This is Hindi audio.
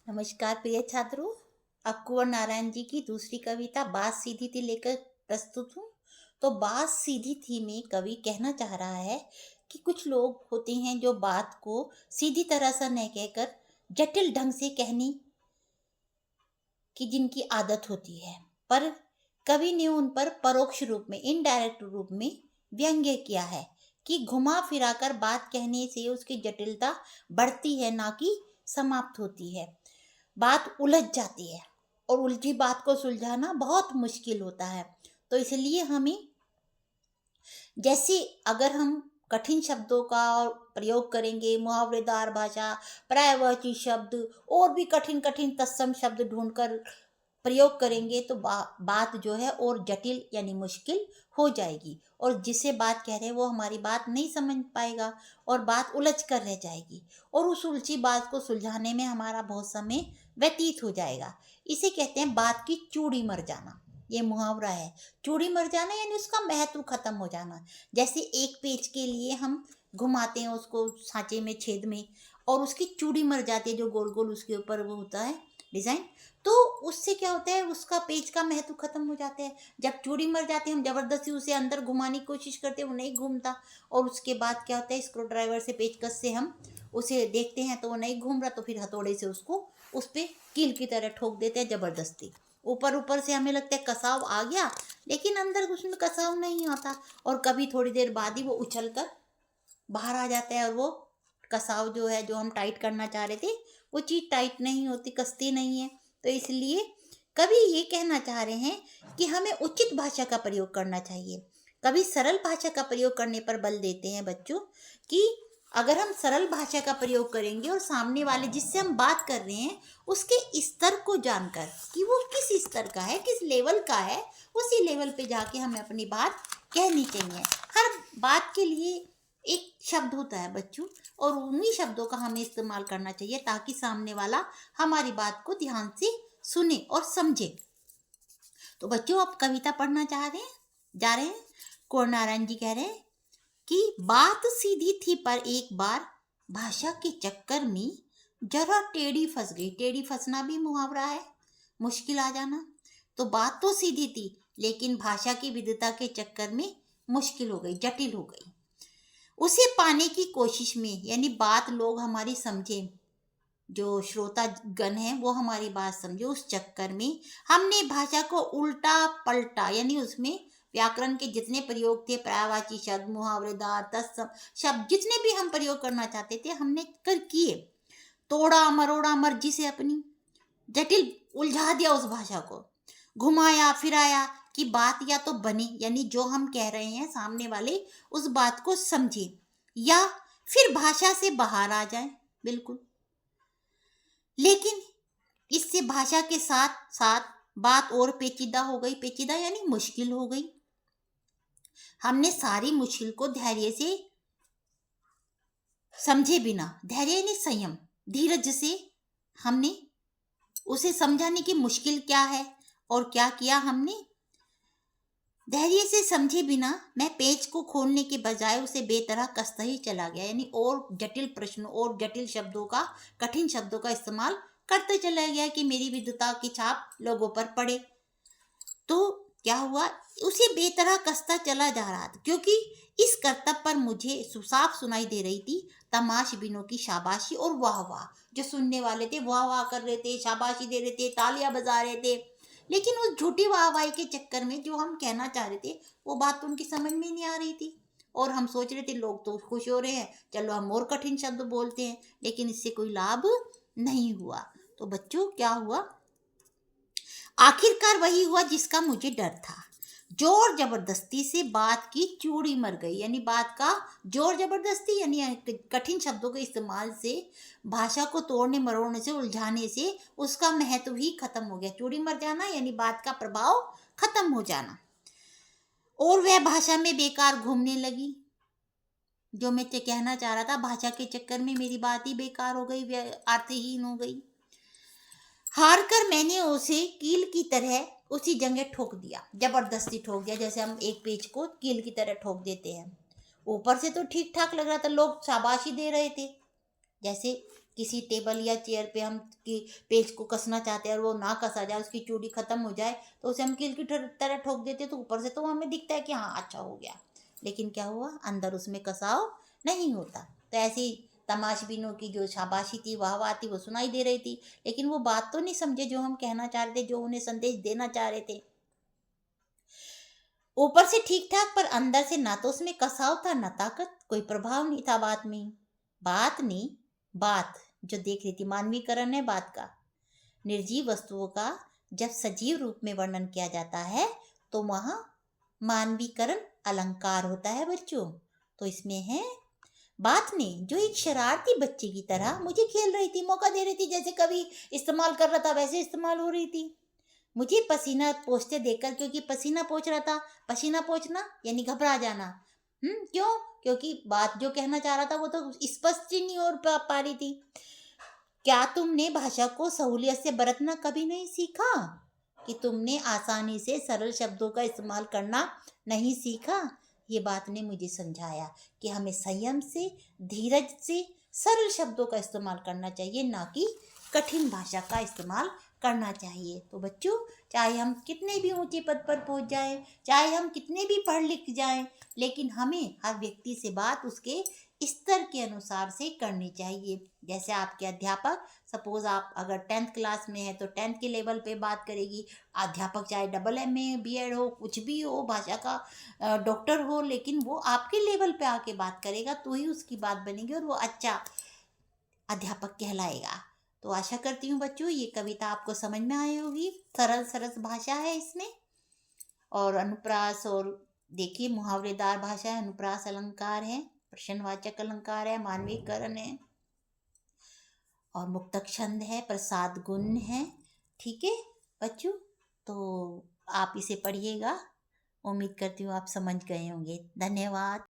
नमस्कार प्रिय छात्रों। अब कुंवर नारायण जी की दूसरी कविता बात सीधी थी लेकर प्रस्तुत हूँ। तो बात सीधी थी में कवि कहना चाह रहा है कि कुछ लोग होते हैं जो बात को सीधी तरह से न कहकर जटिल ढंग से कहने की जिनकी आदत होती है, पर कवि ने उन पर परोक्ष रूप में, इनडायरेक्ट रूप में व्यंग्य किया है कि घुमा फिराकर बात कहने से उसकी जटिलता बढ़ती है, ना कि समाप्त होती है। बात उलझ जाती है और उलझी बात को सुलझाना बहुत मुश्किल होता है। तो इसलिए हमें, जैसे अगर हम कठिन शब्दों का प्रयोग करेंगे, मुहावरेदार भाषा, पर्यायवाची शब्द और भी कठिन कठिन तत्सम शब्द ढूंढकर प्रयोग करेंगे तो बात जो है और जटिल यानी मुश्किल हो जाएगी, और जिसे बात कह रहे हैं वो हमारी बात नहीं समझ पाएगा और बात उलझ कर रह जाएगी, और उस उलझी बात को सुलझाने में हमारा बहुत समय व्यतीत हो जाएगा। इसे कहते हैं बात की चूड़ी मर जाना। ये मुहावरा है, चूड़ी मर जाना यानी उसका महत्व खत्म हो जाना। जैसे एक पेज के लिए हम घुमाते हैं उसको सांचे में, छेद में, और उसकी चूड़ी मर जाती है, जो गोल गोल उसके ऊपर वो होता है डिजाइन, तो उससे क्या होता है, उसका पेज का महत्व खत्म हो जाता है। जब चूड़ी मर जाती है, हम जबरदस्ती उसे अंदर घुमाने की कोशिश करते हैं, वो नहीं घूमता, और उसके बाद क्या होता है, स्क्रू ड्राइवर से, पेचकस से हम उसे देखते हैं तो वो नहीं घूम रहा, तो फिर हथौड़े से उसको उस पर कील की तरह ठोक देते हैं जबरदस्ती। ऊपर ऊपर से हमें लगता है कसाव आ गया, लेकिन अंदर कुछ में कसाव नहीं आता, और कभी थोड़ी देर बाद ही वो उछल कर बाहर आ जाता है, और वो कसाव जो है, जो हम टाइट करना चाह रहे थे, वो चीज़ टाइट नहीं होती, कसती नहीं है। तो इसलिए कवि ये कहना चाह रहे हैं कि हमें उचित भाषा का प्रयोग करना चाहिए। कवि सरल भाषा का प्रयोग करने पर बल देते हैं बच्चों, कि अगर हम सरल भाषा का प्रयोग करेंगे और सामने वाले जिससे हम बात कर रहे हैं उसके स्तर को जानकर कि वो किस स्तर का है, किस लेवल का है, उसी लेवल पे जाके हमें अपनी बात कहनी चाहिए। हर बात के लिए एक शब्द होता है बच्चों, और उन्हीं शब्दों का हमें इस्तेमाल करना चाहिए ताकि सामने वाला हमारी बात को ध्यान से सुने और समझे। तो बच्चों, आप कविता पढ़ना जा रहे हैं। कुंवर नारायण जी कह रहे हैं कि बात सीधी थी पर एक बार भाषा के चक्कर में जरा टेढ़ी फंस गई। टेढ़ी फंसना भी मुहावरा है, मुश्किल आ जाना। तो बात तो सीधी थी लेकिन भाषा की विविधता के चक्कर में मुश्किल हो गई, जटिल हो गई। उसे पाने की कोशिश में, यानी बात लोग हमारी समझे, जो श्रोता गण है वो हमारी बात समझे, उस चक्कर में हमने भाषा को उल्टा पलटा, यानी उसमें व्याकरण के जितने प्रयोग थे, पर्यायवाची शब्द, मुहावरेदार, तत्सम शब्द, जितने भी हम प्रयोग करना चाहते थे हमने कर किए, तोड़ा मरोड़ा मर्जी से अपनी, जटिल उलझा दिया उस भाषा को, घुमाया फिराया कि बात या तो बने, यानी जो हम कह रहे हैं सामने वाले उस बात को समझे, या फिर भाषा से बाहर आ जाए। बिल्कुल, लेकिन इससे भाषा के साथ साथ बात और पेचीदा हो गई। पेचीदा यानी मुश्किल हो गई। हमने सारी मुश्किल को धैर्य से समझे बिना, धैर्य यानी संयम, धीरज से हमने उसे समझाने की मुश्किल क्या है और क्या किया हमने, धैर्य से समझे बिना मैं पेज को खोलने के बजाय उसे बेतरह कसता ही चला गया, यानी और जटिल प्रश्न और जटिल शब्दों का, कठिन शब्दों का इस्तेमाल करते चला गया कि मेरी विद्वता की छाप लोगों पर पड़े। तो क्या हुआ, उसे बेतरह कसता चला जा रहा था, क्योंकि इस करतब पर मुझे साफ सुनाई दे रही थी तमाशबीनों की शाबाशी और वाह वाह। जो सुनने वाले थे वाह वाह कर रहे थे, शाबाशी दे रहे थे, तालियां बजा रहे थे, लेकिन उस झूठी वाहवाही के चक्कर में जो हम कहना चाह रहे थे वो बात तो उनकी समझ में नहीं आ रही थी, और हम सोच रहे थे लोग तो खुश हो रहे हैं, चलो हम और कठिन शब्द बोलते हैं, लेकिन इससे कोई लाभ नहीं हुआ। तो बच्चों, क्या हुआ, आखिरकार वही हुआ जिसका मुझे डर था। जोर जबरदस्ती से बात की चूड़ी मर गई, यानी बात का जोर जबरदस्ती यानी कठिन शब्दों के इस्तेमाल से, भाषा को तोड़ने मरोड़ने से, उलझाने से उसका महत्व ही खत्म हो गया। चूड़ी मर जाना यानी बात का प्रभाव खत्म हो जाना, और वह भाषा में बेकार घूमने लगी। जो मैं कहना चाह रहा था, भाषा के चक्कर में मेरी बात ही बेकार हो गई, अर्थहीन हो गई। हार कर मैंने उसे कील की तरह उसी जगह ठोक दिया, जबरदस्ती ठोक दिया, जैसे हम एक पेज को कील की तरह ठोक देते हैं। ऊपर से तो ठीक ठाक लग रहा था, लोग शाबाशी दे रहे थे, जैसे किसी टेबल या चेयर पे हम की पेज को कसना चाहते हैं और वो ना कसा जाए, उसकी चूड़ी खत्म हो जाए, तो उसे हम कील की तरह ठोक देते, तो ऊपर से तो हमें दिखता है कि हाँ अच्छा हो गया, लेकिन क्या हुआ, अंदर उसमें कसाव नहीं होता। तो ऐसी तमाशबीनों की जो शाबाशी थी, वाहवाह थी, वो सुनाई दे रही थी, लेकिन वो बात तो नहीं समझे जो हम कहना चाह रहे थे, जो उन्हें संदेश देना चाह रहे थे। ऊपर से ठीक ठाक, पर अंदर से ना तो उसमें कसाव था ना ताकत, कोई प्रभाव नहीं था बात में। बात नहीं, बात जो देख रही थी, मानवीकरण है बात का। निर्जीव वस्तुओं का जब सजीव रूप में वर्णन किया जाता है तो वहां मानवीकरण अलंकार होता है बच्चों। तो इसमें है, बात ने जो एक शरारती बच्चे की तरह मुझे खेल रही थी, मौका दे रही थी, जैसे कभी इस्तेमाल कर रहा था वैसे इस्तेमाल हो रही थी। मुझे पसीना पोंछते देखकर, क्योंकि पसीना पोंछ रहा था, पसीना पोंछना यानी घबरा जाना। क्यों? क्योंकि बात जो कहना चाह रहा था वो तो स्पष्ट ही नहीं हो पा रही थी। क्या तुमने भाषा को सहूलियत से बरतना कभी नहीं सीखा? कि तुमने आसानी से सरल शब्दों का इस्तेमाल करना नहीं सीखा? ये बात ने मुझे समझाया कि हमें संयम से, धीरज से सरल शब्दों का इस्तेमाल करना चाहिए, ना कि कठिन भाषा का इस्तेमाल करना चाहिए। तो बच्चों, चाहे हम कितने भी ऊंचे पद पर पहुंच जाएं, चाहे हम कितने भी पढ़ लिख जाएं, लेकिन हमें हर व्यक्ति से बात उसके स्तर के अनुसार से करनी चाहिए। जैसे आपके अध्यापक, सपोज आप अगर 10th क्लास में है तो 10th के लेवल पे बात करेगी। अध्यापक चाहे डबल MA BEd हो, कुछ भी हो, भाषा का डॉक्टर हो, लेकिन वो आपके लेवल पे आके बात करेगा तो ही उसकी बात बनेगी और वो अच्छा अध्यापक कहलाएगा। तो आशा करती हूँ बच्चों ये कविता आपको समझ में आई होगी। सरल सरस भाषा है इसमें, और अनुप्रास, और देखिए मुहावरेदार भाषा है, अनुप्रास अलंकार है, प्रश्नवाचक अलंकार है, मानवीकरण है, और मुक्तक छंद है, प्रसाद गुण है। ठीक है बच्चों, तो आप इसे पढ़िएगा। उम्मीद करती हूँ आप समझ गए होंगे। धन्यवाद।